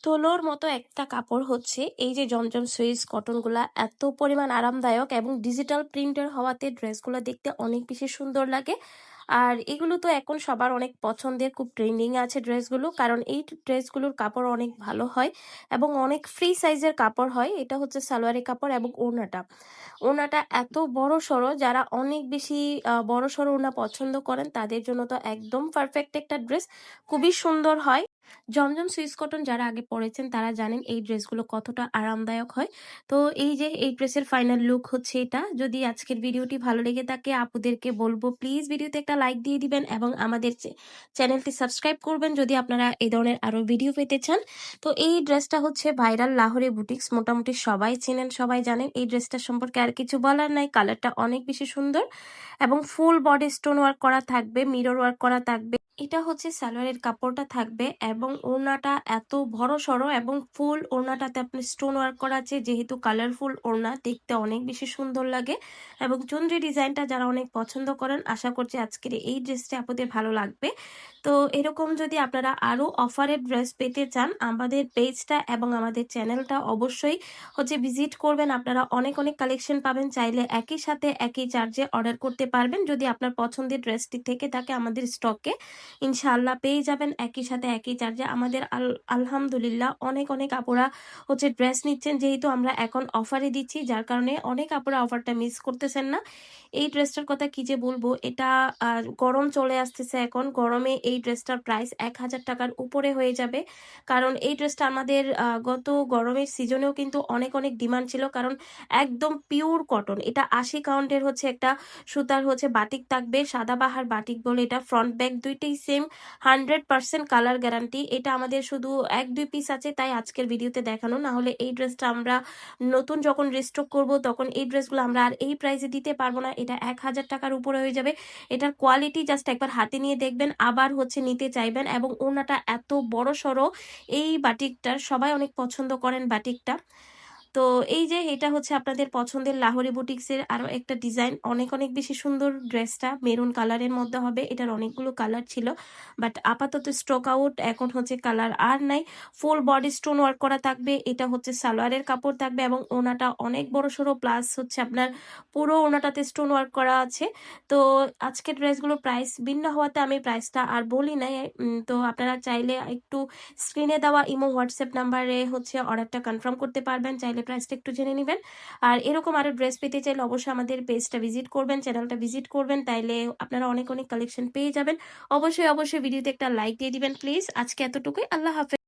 তুলোর মতো একটা কাপড় হচ্ছে এই যে জমজম সুইস কটনগুলা এত পরিমাণ আরামদায়ক এবং ডিজিটাল প্রিন্টের হওয়াতে ড্রেসগুলো দেখতে অনেক বেশি সুন্দর লাগে। আর এগুলো তো এখন সবার অনেক পছন্দের, খুব ট্রেন্ডিং আছে ড্রেসগুলো, কারণ এই ড্রেসগুলোর কাপড় অনেক ভালো হয় এবং অনেক ফ্রি সাইজের কাপড় হয়। এটা হচ্ছে সালোয়ারি কাপড় এবং ওড়নাটা এত বড় সড়ো, যারা অনেক বেশি বড় সড়ো ওড়না পছন্দ করেন তাদের জন্য তো একদম পারফেক্ট একটা ড্রেস, খুবই সুন্দর হয়। জমজম সুইস কটন যারা আগে পরেছেন তারা জানেন এই ড্রেসগুলো কতটা আরামদায়ক হয়। তো এই যে এই ড্রেসের ফাইনাল লুক হচ্ছে এটা। যদি আজকের ভিডিওটি ভালো লেগে থাকে আপুদেরকে বলবো প্লিজ ভিডিওতে একটা লাইক দিয়ে দিবেন এবং আমাদের চ্যানেলটি সাবস্ক্রাইব করবেন যদি আপনারা এই ধরনের আরো ভিডিও পেতে চান। তো এই ড্রেসটা হচ্ছে ভাইরাল লাহোরি বুটিক্স, মোটামুটি সবাই চেনেন, সবাই জানেন। এই ড্রেসটার সম্পর্কে আর কিছু বলার নাই, কালারটা অনেক বেশি সুন্দর এবং ফুল বডি স্টোন ওয়ার্ক করা থাকবে, মিরর ওয়ার্ক করা থাকবে। এটা হচ্ছে সালোয়ারের কাপড়টা থাকবে এবং ওড়নাটা এত বড় সড়ো এবং ফুল ওড়নাটাতে আপনি স্টোন ওয়ার্ক করা আছে, যেহেতু কালারফুল ওড়না দেখতে অনেক বেশি সুন্দর লাগে। এবং চুনরি ডিজাইনটা যারা অনেক পছন্দ করেন, আশা করছি আজকের এই ড্রেসটা আপনাদের ভালো লাগবে। তো এরকম যদি আপনারা আরো অফারের ড্রেস পেতে চান, আমাদের পেজটা এবং আমাদের চ্যানেলটা অবশ্যই হচ্ছে ভিজিট করবেন। আপনারা অনেক অনেক কালেকশন পাবেন, চাইলে একই সাথে একই চার্জে অর্ডার করতে পারবেন। যদি আপনার পছন্দের ড্রেসটি থেকে থাকে আমাদের স্টকে ইনশাআল্লাহ পেয়ে যাবেন একই সাথে একই চার্জে। আমাদের আলহামদুলিল্লাহ অনেক অনেক আপুরা হচ্ছে ড্রেস নিচ্ছেন, যেহেতু আমরা এখন অফারে দিচ্ছি, যার কারণে অনেক আপুরা অফারটা মিস করতেছেন না। এই ড্রেসটার কথা কি যে বলবো, এটা গরম চলে আসতেছে, এখন গরমে এই ড্রেসটার প্রাইস 1000 টাকার উপরে হয়ে যাবে। কারণ এই ড্রেসটা আমাদের গত গরমের সিজনেও কিন্তু অনেক অনেক ডিমান্ড ছিল, কারণ একদম পিওর কটন। এটা 80 কাউন্টের হচ্ছে একটা সুতার হচ্ছে বাটিক থাকবে, সাদাবাহার বাটিক বলে এটা। ফ্রন্ট ব্যাক দুইটাই সেম, 100% কালার গ্যারান্টি। এটা আমাদের শুধু 1-2 পিস আছে, তাই আজকের ভিডিওতে দেখানো। না হলে এই ড্রেসটা আমরা নতুন যখন রিস্টক করব তখন এই ড্রেসগুলো আমরা আর এই প্রাইসে দিতে পারবো না। এটা 1000 টাকার উপরে হয়ে যাবে। এটার কোয়ালিটি জাস্ট একবার হাতে নিয়ে দেখবেন, আবার হচ্ছে নিতে চাইবেন। এবং ওড়নাটা এত বড় সড়ো, এই বাটিকটার সবাই অনেক পছন্দ করেন বাটিকটা। তো এই যে এটা হচ্ছে আপনাদের পছন্দের লাহোরি বুটিক্সের আরো একটা ডিজাইন, অনেক অনেক বেশি সুন্দর। ড্রেসটা মেরুন কালারের মধ্যে হবে, এটার অনেকগুলো কালার ছিল বাট আপাতত স্টক আউট, এখন হচ্ছে কালার আর নাই। ফুল বডি স্টোন ওয়ার্ক করা থাকবে, এটা হচ্ছে সালোয়ারের কাপড় থাকবে এবং ওনাটা অনেক বড় সড়ো, প্লাস হচ্ছে আপনার পুরো ওনাটাতে স্টোন ওয়ার্ক করা আছে। তো আজকের ড্রেসগুলোর প্রাইস ভিন্ন হওয়াতে আমি প্রাইসটা আর বলি নাই। তো আপনারা চাইলে একটু স্ক্রিনে দেওয়া ইমো হোয়াটসঅ্যাপ নাম্বারে হচ্ছে অর্ডারটা কনফার্ম করতে পারবেন, চাইলে প্রাইসটা একটু জেনে নেবেন। আর এরকম আরো ড্রেস পেতে চাইলে অবশ্যই আমাদের পেজটা ভিজিট করবেন, চ্যানেলটা ভিজিট করবেন, তাইলে আপনারা অনেক অনেক কালেকশন পেয়ে যাবেন। অবশ্যই অবশ্যই ভিডিওতে একটা লাইক দিয়ে দিবেন প্লিজ। আজকে এতটুকুই, আল্লাহ হাফেজ।